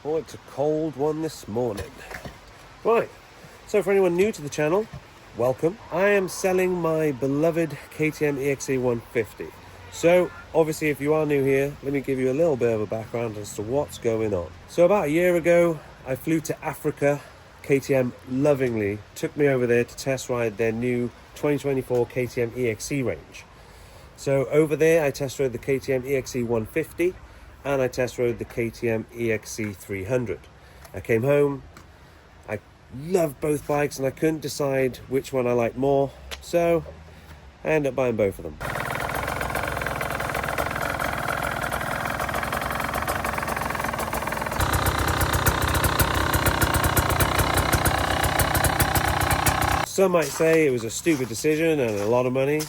Oh, it's a cold one this morning. Right, so for anyone new to the channel, welcome. I am selling my beloved KTM EXC 150. So, obviously if you are new here, let me give you a little bit of a background as to what's going on. So about a year ago, I flew to Africa. KTM lovingly took me over there to test ride their new 2024 KTM EXC range. So over there, I test rode the KTM EXC 150 and I test rode the KTM EXC 300. I came home, I loved both bikes and I couldn't decide which one I liked more, so I ended up buying both of them. Some might say it was a stupid decision and a lot of money.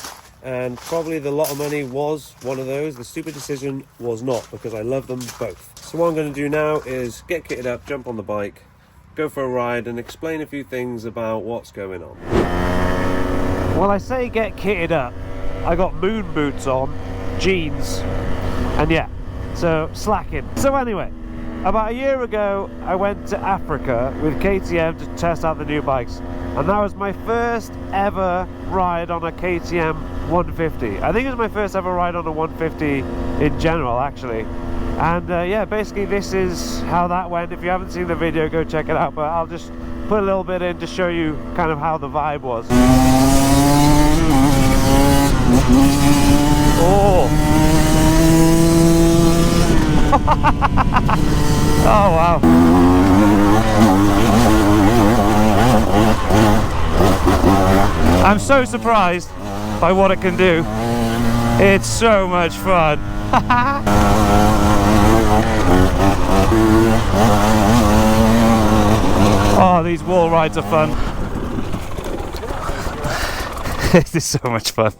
And probably the lot of money was one of those. The stupid decision was not, because I love them both. So what I'm going to do now is get kitted up, jump on the bike, go for a ride and explain a few things about what's going on. Well, I say get kitted up. I got moon boots on, jeans, and yeah, so slacking. So anyway, about a year ago, I went to Africa with KTM to test out the new bikes. And that was my first ever ride on a KTM 150. I think it was my first ever ride on a 150 in general, actually. And yeah, basically this is how that went. If you haven't seen the video, go check it out. But I'll just put a little bit in to show you kind of how the vibe was. Oh! Oh, wow. I'm so surprised by what it can do. It's so much fun. Oh, these wall rides are fun. It is so much fun.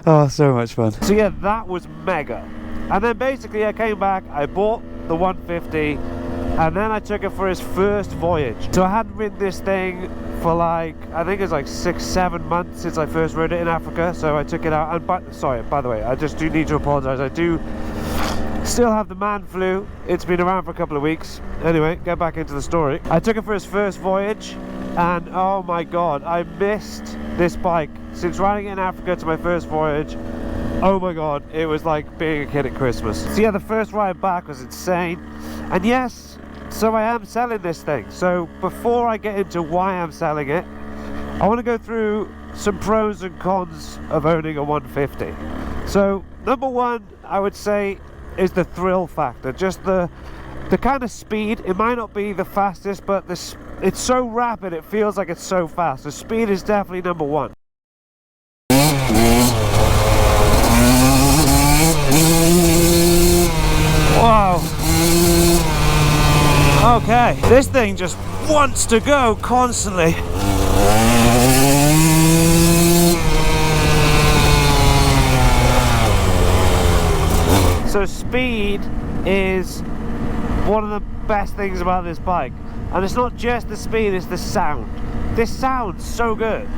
Oh, so much fun. So yeah, that was mega. And then basically I came back, I bought the 150, and then I took it for its first voyage. So I hadn't ridden this thing for like, I think it's like 6-7 months since I first rode it in Africa. So I took it out, and by the way, I just do need to apologize. I do still have the man flu. It's been around for a couple of weeks. Anyway, get back into the story. I took it for its first voyage, and oh my god, I missed this bike. Since riding it in Africa to my first voyage, oh my god, it was like being a kid at Christmas. So yeah, the first ride back was insane. And yes, so I am selling this thing. So before I get into why I'm selling it, I want to go through some pros and cons of owning a 150. So number one, I would say, is the thrill factor. Just the kind of speed. It might not be the fastest, but it's so rapid it feels like it's so fast. The speed is definitely number one. Wow. Okay, this thing just wants to go constantly. So speed is one of the best things about this bike. And it's not just the speed, it's the sound. This sounds so good.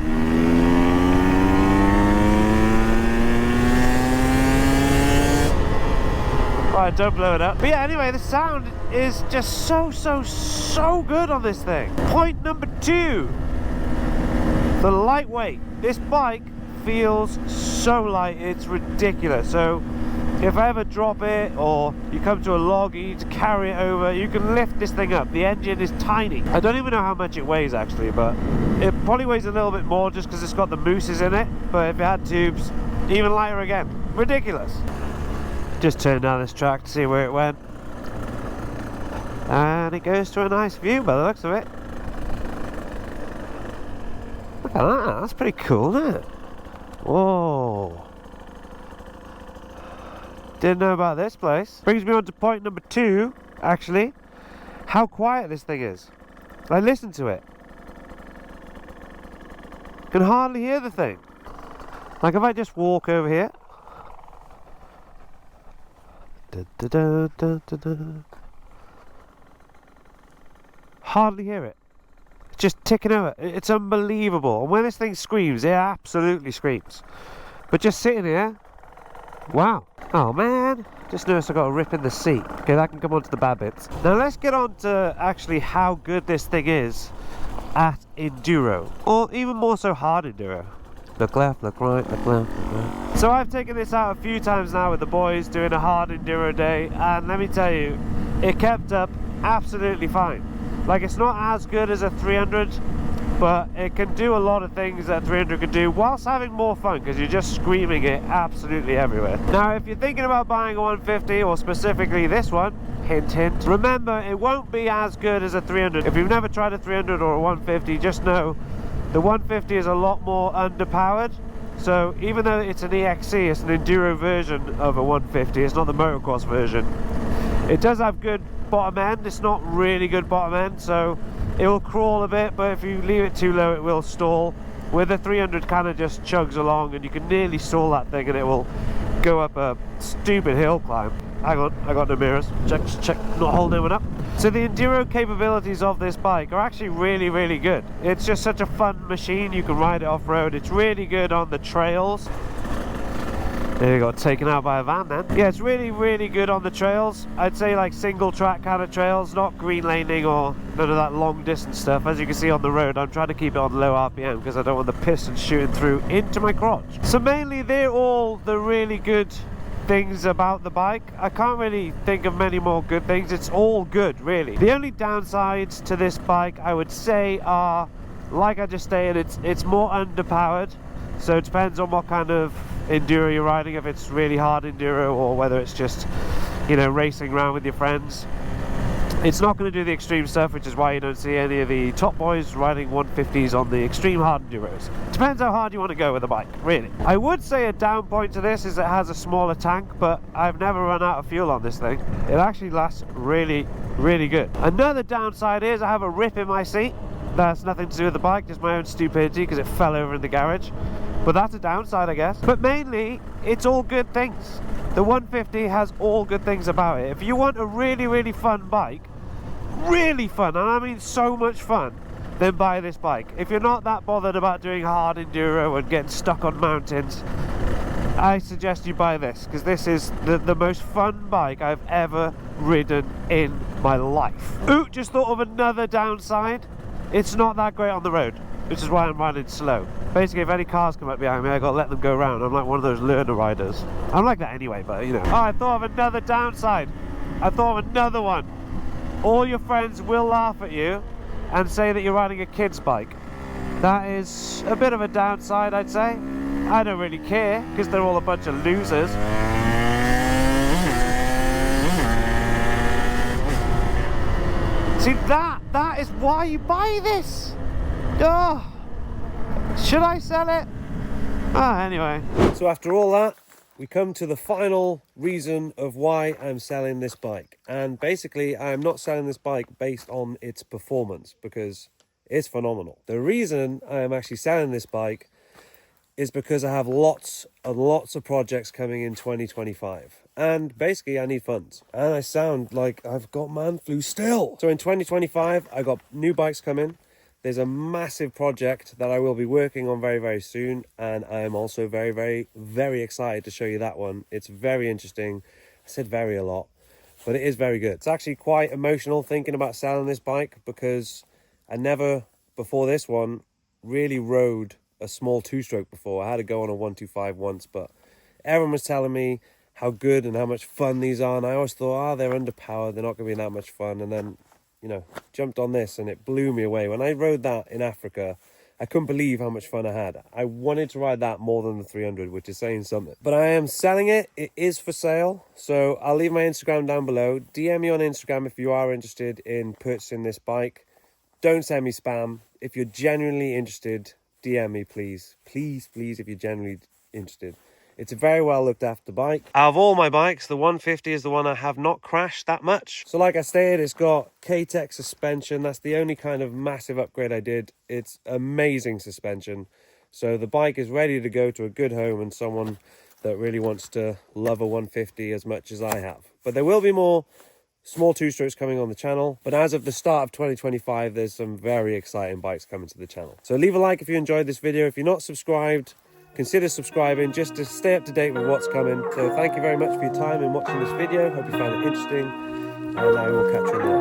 Right, don't blow it up. But yeah, anyway, the sound is just so good on this thing. Point number two, the lightweight. This bike feels so light, it's ridiculous. So if I ever drop it, or you come to a log, you need to carry it over, you can lift this thing up. The engine is tiny. I don't even know how much it weighs actually, but it probably weighs a little bit more just because it's got the mousses in it. But if it had tubes, even lighter again. Ridiculous. Just turned down this track to see where it went, and it goes to a nice view by the looks of it. Look at that, that's pretty cool, isn't it? Whoa, didn't know about this place. Brings me on to point number two, actually, how quiet this thing is. I listen to it, can hardly hear the thing. Like if I just walk over here, hardly hear it. It's just ticking over. It's unbelievable. And when this thing screams, it absolutely screams. But just sitting here, Wow. Oh man, just noticed I got a rip in the seat. Okay, that can come onto the bad bits. Now let's get on to actually how good this thing is at enduro, or even more so hard enduro. Look left, look right, look left, look right. So I've taken this out a few times now with the boys doing a hard enduro day, and let me tell you, it kept up absolutely fine. Like, it's not as good as a 300, but it can do a lot of things that 300 can do whilst having more fun, because you're just screaming it absolutely everywhere. Now if you're thinking about buying a 150, or specifically this one, hint hint, remember it won't be as good as a 300. If you've never tried a 300 or a 150, just know the 150 is a lot more underpowered. So even though it's an EXC, it's an enduro version of a 150, it's not the motocross version. It does have good bottom end, it's not really good bottom end, so it will crawl a bit, but if you leave it too low it will stall. With the 300 kind of just chugs along, and you can nearly stall that thing and it will go up a stupid hill climb. Hang on, I got no mirrors. Check, not holding anyone up. So the enduro capabilities of this bike are actually really, really good. It's just such a fun machine. You can ride it off-road. It's really good on the trails. There you got taken out by a van then. Yeah, it's really, really good on the trails. I'd say like single track kind of trails, not green laning or none of that long distance stuff. As you can see on the road, I'm trying to keep it on low RPM because I don't want the piston shooting through into my crotch. So mainly they're all the really good things about the bike. I can't really think of many more good things. It's all good, really. The only downsides to this bike, I would say, are, like I just stated, it's more underpowered. So it depends on what kind of enduro you're riding, if it's really hard enduro or whether it's just, you know, racing around with your friends. It's not going to do the extreme stuff, which is why you don't see any of the top boys riding 150s on the extreme hard enduros. Depends how hard you want to go with the bike, really. I would say a down point to this is it has a smaller tank, but I've never run out of fuel on this thing. It actually lasts really, really good. Another downside is I have a rip in my seat. That's nothing to do with the bike, just my own stupidity because it fell over in the garage. But that's a downside, I guess. But mainly, it's all good things. The 150 has all good things about it. If you want a really, really fun bike, really fun, and I mean so much fun, then buy this bike. If you're not that bothered about doing hard enduro and getting stuck on mountains, I suggest you buy this, because this is the most fun bike I've ever ridden in my life. Ooh, just thought of another downside. It's not that great on the road, which is why I'm riding slow. Basically, if any cars come up behind me, I gotta let them go around. I'm like one of those learner riders. I'm like that anyway, but you know. Oh, I thought of another downside. I thought of another one. All your friends will laugh at you and say that you're riding a kid's bike. That is a bit of a downside, I'd say. I don't really care, because they're all a bunch of losers. See, that is why you buy this. Oh, should I sell it? Anyway. So after all that, we come to the final reason of why I'm selling this bike. And basically, I'm not selling this bike based on its performance, because it's phenomenal. The reason I am actually selling this bike is because I have lots and lots of projects coming in 2025. And basically, I need funds. And I sound like I've got man flu still. So in 2025, I got new bikes coming. There's a massive project that I will be working on very, very soon. And I am also very, very, very excited to show you that one. It's very interesting. I said very a lot, but it is very good. It's actually quite emotional thinking about selling this bike, because I never, before this one, really rode a small two-stroke before. I had to go on a 125 once, but everyone was telling me how good and how much fun these are. And I always thought, they're underpowered. They're not going to be that much fun. And then, you know, jumped on this and it blew me away. When I rode that in Africa, I couldn't believe how much fun I had. I wanted to ride that more than the 300, which is saying something. But I am selling it. It is for sale. So I'll leave my Instagram down below. DM me on Instagram if you are interested in purchasing this bike. Don't send me spam. If you're genuinely interested, DM me, please. Please, please, if you're genuinely interested. It's a very well looked after bike. Out of all my bikes, the 150 is the one I have not crashed that much. So like I stated, it's got KTM suspension. That's the only kind of massive upgrade I did. It's amazing suspension. So the bike is ready to go to a good home and someone that really wants to love a 150 as much as I have. But there will be more small two-strokes coming on the channel. But as of the start of 2025, there's some very exciting bikes coming to the channel. So leave a like if you enjoyed this video. If you're not subscribed, consider subscribing just to stay up to date with what's coming. So thank you very much for your time in watching this video. Hope you found it interesting, and I will catch you in the next one.